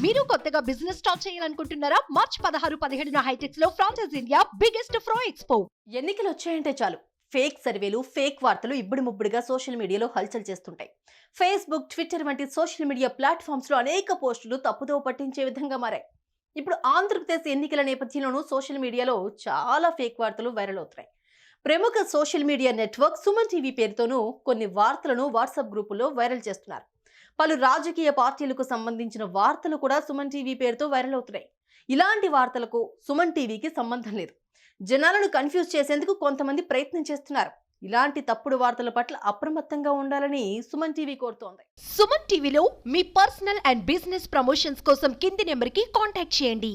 మీరు కొత్తగా business start చేయాలనుకుంటున్నారా? మార్చ్ 16-17 హైటెక్స్ లో ఫ్రాన్సెస్ ఇండియా బిగ్గెస్ట్ ఫ్రో ఎక్స్పో. ఎన్నికలు వచ్చాయంటే చాలు ఫేక్ సర్వేలు, ఫేక్ వార్తలు ఇబ్బడి ముబ్బడిగా సోషల్ మీడియాలో హల్చల్ చేస్తుంటాయి. ఫేస్బుక్, ట్విట్టర్ వంటి సోషల్ మీడియా ప్లాట్ఫామ్స్ లో అనేక పోస్టులు తప్పుదోవ పట్టించే విధంగా మారాయి. ఇప్పుడు ఆంధ్రప్రదేశ్ ఎన్నికల నేపథ్యంలోనూ సోషల్ మీడియాలో చాలా ఫేక్ వార్తలు వైరల్ అవుతున్నాయి. ప్రముఖ social media network Suman TV పేరుతోనూ కొన్ని వార్తలను వాట్సాప్ గ్రూపుల్లో వైరల్ చేస్తున్నారు. పలు రాజకీయ పార్టీలకు సంబంధించిన వార్తలు కూడా సుమన్ టీవీ పేరుతో వైరల్ అవుతున్నాయి. ఇలాంటి వార్తలకు సుమన్ టీవీకి సంబంధం లేదు. జనాలను కన్ఫ్యూజ్ చేసేందుకు కొంతమంది ప్రయత్నం చేస్తున్నారు. ఇలాంటి తప్పుడు వార్తల పట్ల అప్రమత్తంగా ఉండాలని సుమన్ టీవీ కోరుతోంది. సుమన్ టీవీలో మీ పర్సనల్ అండ్ బిజినెస్ ప్రమోషన్స్ కోసం కింది నెంబర్కి కాంటాక్ట్ చేయండి.